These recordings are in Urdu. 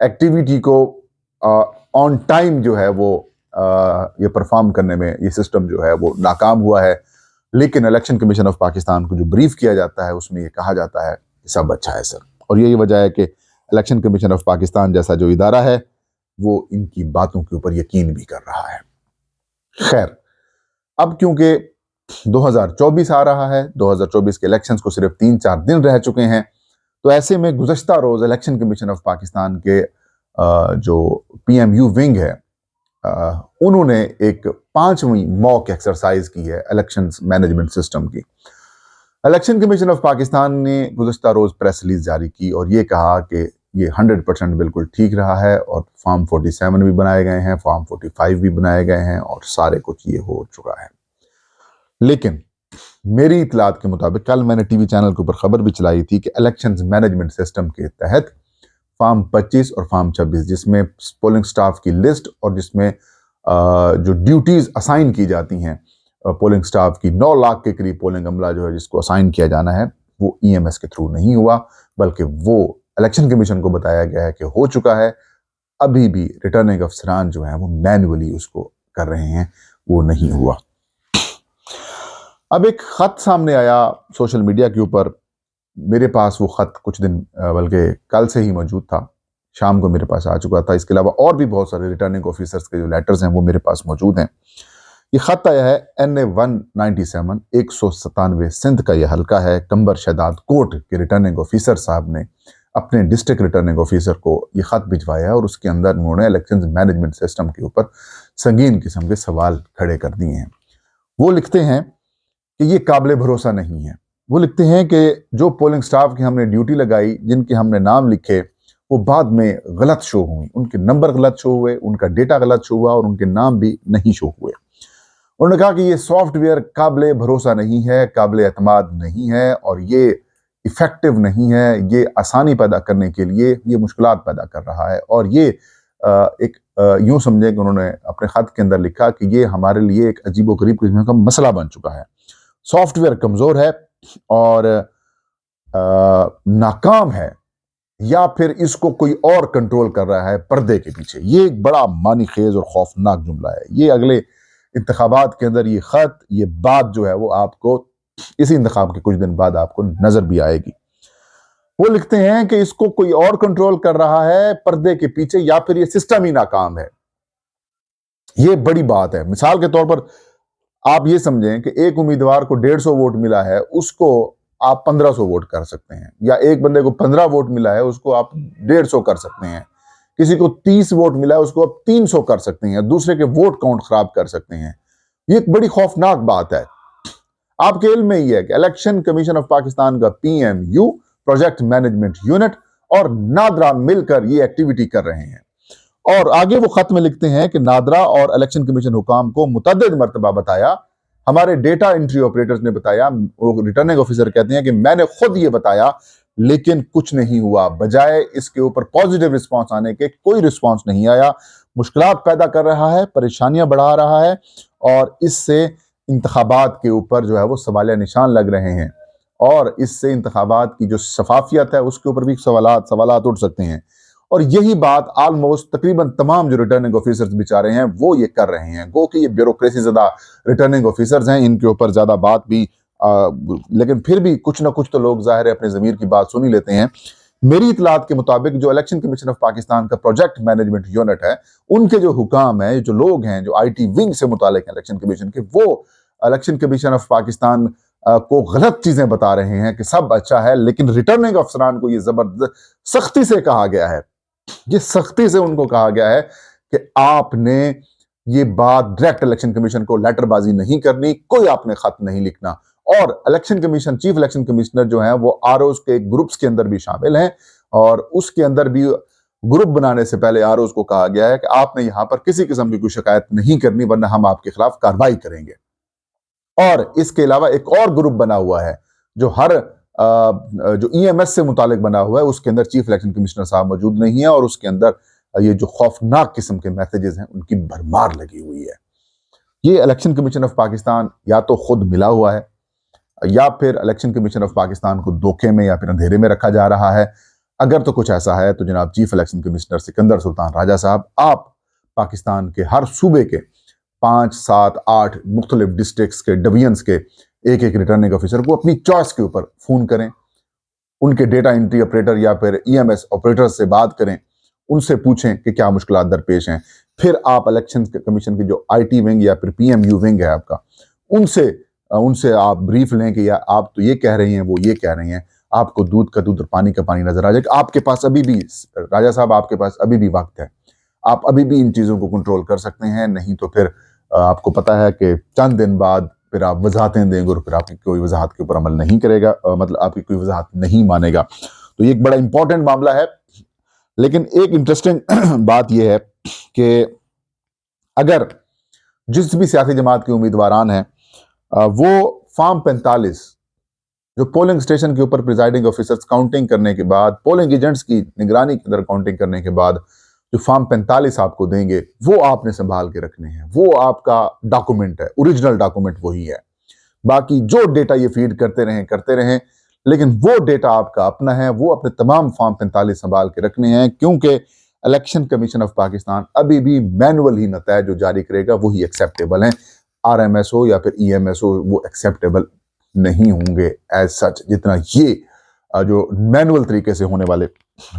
ایکٹیویٹی کو آن ٹائم جو ہے وہ یہ پرفارم کرنے میں یہ سسٹم جو ہے وہ ناکام ہوا ہے. لیکن الیکشن کمیشن آف پاکستان کو جو بریف کیا جاتا ہے اس میں یہ کہا جاتا ہے کہ سب اچھا ہے سر. اور یہی وجہ ہے کہ الیکشن کمیشن آف پاکستان جیسا جو ادارہ ہے وہ ان کی باتوں کے اوپر یقین بھی کر رہا ہے. خیر، اب کیونکہ 2024 آ رہا ہے، 2024 کے الیکشنز کو صرف 3-4 دن رہ چکے ہیں، تو ایسے میں گزشتہ روز الیکشن کمیشن آف پاکستان کے جو PMU ونگ ہے انہوں نے ایک 5ویں موک ایکسرسائز کی ہے الیکشنز مینجمنٹ سسٹم کی. الیکشن کمیشن آف پاکستان نے گزشتہ روز پریس ریلیز جاری کی اور یہ کہا کہ یہ 100% بالکل ٹھیک رہا ہے اور فارم 47 بھی بنائے گئے ہیں، فارم 45 بھی بنائے گئے ہیں اور سارے کچھ یہ ہو چکا ہے. لیکن میری اطلاعات کے مطابق کل میں نے ٹی وی چینل کے اوپر خبر بھی چلائی تھی کہ الیکشنز مینجمنٹ سسٹم کے تحت فارم 25 اور فارم 26 جس میں پولنگ سٹاف کی لسٹ اور جس میں جو ڈیوٹیز اسائن کی جاتی ہیں پولنگ سٹاف کی 9 لاکھ کے قریب پولنگ عملہ جو ہے جس کو اسائن کیا جانا ہے وہ EMS کے تھرو نہیں ہوا، بلکہ وہ الیکشن کمیشن کو بتایا گیا ہے کہ ہو چکا ہے. ابھی بھی ریٹرننگ افسران جو ہیں وہ مینولی اس کو کر رہے ہیں، وہ نہیں ہوا. اب ایک خط سامنے آیا سوشل میڈیا کے اوپر، میرے پاس وہ خط کچھ دن بلکہ کل سے ہی موجود تھا، شام کو میرے پاس آ چکا تھا. اس کے علاوہ اور بھی بہت سارے ریٹرننگ آفیسرز کے جو لیٹرز ہیں وہ میرے پاس موجود ہیں. یہ خط آیا ہے NA 197 197 سندھ کا یہ حلقہ ہے. کمبر شہداد کوٹ کے ریٹرننگ آفیسر صاحب نے اپنے ڈسٹرکٹ ریٹرننگ آفیسر کو یہ خط بھجوایا ہے اور اس کے اندر انہوں نے الیکشنز مینجمنٹ سسٹم کے اوپر سنگین قسم کے سوال کھڑے کر دیے ہیں. وہ لکھتے ہیں کہ یہ قابل بھروسہ نہیں ہے. وہ لکھتے ہیں کہ جو پولنگ سٹاف کی ہم نے ڈیوٹی لگائی، جن کے ہم نے نام لکھے، وہ بعد میں غلط شو ہوئی، ان کے نمبر غلط شو ہوئے، ان کا ڈیٹا غلط شو ہوا اور ان کے نام بھی نہیں شو ہوئے. انہوں نے کہا کہ یہ سافٹ ویئر قابل بھروسہ نہیں ہے، قابل اعتماد نہیں ہے اور یہ ایفیکٹو نہیں ہے. یہ آسانی پیدا کرنے کے لیے یہ مشکلات پیدا کر رہا ہے اور یہ ایک یوں سمجھیں کہ انہوں نے اپنے خط کے اندر لکھا کہ یہ ہمارے لیے ایک عجیب و غریب قسم کا مسئلہ بن چکا ہے. سافٹ ویئر کمزور ہے اور ناکام ہے، یا پھر اس کو کوئی اور کنٹرول کر رہا ہے پردے کے پیچھے. یہ ایک بڑا معنی خیز اور خوفناک جملہ ہے. یہ اگلے انتخابات کے اندر یہ خط، یہ بات جو ہے وہ آپ کو اسی انتخاب کے کچھ دن بعد آپ کو نظر بھی آئے گی. وہ لکھتے ہیں کہ اس کو کوئی اور کنٹرول کر رہا ہے پردے کے پیچھے، یا پھر یہ سسٹم ہی ناکام ہے. یہ بڑی بات ہے. مثال کے طور پر آپ یہ سمجھیں کہ ایک امیدوار کو 150 ووٹ ملا ہے، اس کو آپ 1500 ووٹ کر سکتے ہیں، یا ایک بندے کو 15 ووٹ ملا ہے، اس کو آپ 150 کر سکتے ہیں. کسی کو 30 ووٹ ملا ہے، اس کو آپ 300 کر سکتے ہیں، دوسرے کے ووٹ کاؤنٹ خراب کر سکتے ہیں. یہ ایک بڑی خوفناک بات ہے. آپ کے علم میں یہ ہے کہ الیکشن کمیشن آف پاکستان کا PMU پروجیکٹ مینجمنٹ یونٹ اور نادرا مل کر یہ ایکٹیویٹی کر رہے ہیں. اور آگے وہ خط میں لکھتے ہیں کہ نادرا اور الیکشن کمیشن حکام کو متعدد مرتبہ بتایا، ہمارے ڈیٹا انٹری آپریٹرز نے بتایا، وہ ریٹرننگ آفیسر کہتے ہیں کہ میں نے خود یہ بتایا لیکن کچھ نہیں ہوا. بجائے اس کے اوپر پازیٹیو رسپانس آنے کے کوئی رسپانس نہیں آیا. مشکلات پیدا کر رہا ہے، پریشانیاں بڑھا رہا ہے اور اس سے انتخابات کے اوپر جو ہے وہ سوالیہ نشان لگ رہے ہیں اور اس سے انتخابات کی جو شفافیت ہے اس کے اوپر بھی سوالات اٹھ سکتے ہیں. اور یہی بات آلموسٹ تقریباً تمام جو ریٹرننگ آفیسرز بیچارے ہیں وہ یہ کر رہے ہیں. گو کہ یہ بیوروکریسی زدہ ریٹرننگ آفیسرز ہیں، ان کے اوپر زیادہ بات بھی لیکن پھر بھی کچھ نہ کچھ تو لوگ ظاہر ہے اپنے ضمیر کی بات سن ہی لیتے ہیں. میری اطلاعات کے مطابق جو الیکشن کمیشن آف پاکستان کا پروجیکٹ مینجمنٹ یونٹ ہے، ان کے جو حکام ہیں، جو لوگ ہیں جو IT ونگ سے متعلق ہیں الیکشن کمیشن کے، وہ الیکشن کمیشن آف پاکستان کو غلط چیزیں بتا رہے ہیں کہ سب اچھا ہے. لیکن ریٹرننگ افسران کو یہ زبردست سختی سے کہا گیا ہے، یہ سختی سے ان کو کہا گیا ہے کہ آپ نے یہ بات ڈائریکٹ الیکشن کمیشن کو لیٹر بازی نہیں کرنی، کوئی آپ نے خط نہیں لکھنا. اور election commission chief election commissioner جو ہیں وہ ROs کے گروپس کے اندر بھی شامل ہیں اور اس کے اندر بھی گروپ بنانے سے پہلے ROs کو کہا گیا ہے کہ آپ نے یہاں پر کسی قسم کی کوئی شکایت نہیں کرنی ورنہ ہم آپ کے خلاف کارروائی کریں گے. اور اس کے علاوہ ایک اور گروپ بنا ہوا ہے جو ہر جو EMS سے متعلق بنا ہوا ہے، اس کے اندر چیف الیکشن کمشنر صاحب موجود نہیں ہیں اور اس کے اندر یہ جو خوفناک قسم کے میسیجز ہیں ان کی بھرمار لگی ہوئی ہے. یہ الیکشن کمیشن آف پاکستان یا تو خود ملا ہوا ہے یا پھر الیکشن کمیشن آف پاکستان کو دھوکے میں یا پھر اندھیرے میں رکھا جا رہا ہے. اگر تو کچھ ایسا ہے تو جناب چیف الیکشن کمشنر سکندر سلطان راجہ صاحب، آپ پاکستان کے ہر صوبے کے 5 7 8 مختلف ڈسٹرکٹس کے ڈویژنز کے ایک ریٹرننگ آفیسر کو اپنی چوائس کے اوپر فون کریں، ان کے ڈیٹا انٹری آپریٹر یا پھر EMS آپریٹر سے بات کریں، ان سے پوچھیں کہ کیا مشکلات درپیش ہیں. پھر آپ الیکشن کمیشن کی جو IT ونگ یا پھر PMU ونگ ہے آپ کا، ان سے آپ بریف لیں کہ آپ تو یہ کہہ رہے ہیں، وہ یہ کہہ رہے ہیں. آپ کو دودھ کا دودھ اور پانی کا پانی نظر آ جائے کہ آپ کے پاس ابھی بھی راجہ صاحب، آپ کے پاس ابھی بھی وقت ہے، آپ ابھی بھی ان چیزوں کو کنٹرول کر سکتے ہیں. نہیں تو پھر آپ کو پتا ہے کہ چند دن بعد پھر آپ وضاحتیں دیں گے اور پھر آپ کی کوئی وضاحت کے اوپر عمل نہیں کرے گا، مطلب آپ کی کوئی وضاحت نہیں مانے گا. تو یہ ایک بڑا امپورٹنٹ معاملہ ہے. لیکن ایک انٹرسٹنگ بات یہ ہے کہ اگر جس بھی سیاسی جماعت کے امیدواران ہیں وہ فارم 45 جو پولنگ سٹیشن کے اوپر پریزائڈنگ آفیسرز کاؤنٹنگ کرنے کے بعد، پولنگ ایجنٹس کی نگرانی کے اندر کاؤنٹنگ کرنے کے بعد جو فارم 45 آپ کو دیں گے، وہ آپ نے سنبھال کے رکھنے ہیں. وہ آپ کا ڈاکومنٹ ہے، اوریجنل ڈاکومنٹ وہی ہے. باقی جو ڈیٹا یہ فیڈ کرتے رہیں لیکن وہ ڈیٹا آپ کا اپنا ہے. وہ اپنے تمام فارم 45 سنبھال کے رکھنے ہیں، کیونکہ الیکشن کمیشن آف پاکستان ابھی بھی مینول ہی نتائج جو جاری کرے گا وہی ایکسیپٹیبل ہیں. RMS ہو یا پھر EMS ہو، وہ ایکسیپٹیبل نہیں ہوں گے ایز سچ. جتنا یہ جو مینول طریقے سے ہونے والے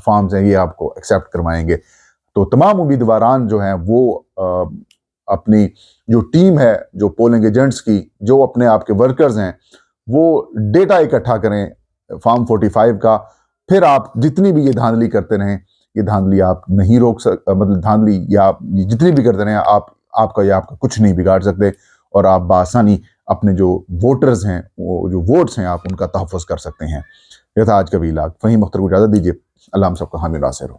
فارمز ہیں یہ آپ کو ایکسیپٹ کروائیں گے. تو تمام امیدواران جو ہیں وہ اپنی جو ٹیم ہے، جو پولنگ ایجنٹس کی، جو اپنے آپ کے ورکرز ہیں، وہ ڈیٹا اکٹھا کریں فارم 45 کا. پھر آپ جتنی بھی یہ دھاندلی کرتے رہیں، یہ دھاندلی آپ نہیں روک سکتے، مطلب دھاندلی یا جتنی بھی کرتے رہیں آپ کا کچھ نہیں بگاڑ سکتے، اور آپ بآسانی اپنے جو ووٹرز ہیں، وہ جو ووٹس ہیں، آپ ان کا تحفظ کر سکتے ہیں. یہ تھا آج کا ویلاگ. فہیم اختر کو اجازت دیجیے. اللہ ہم سب کا حامی ناصر ہو.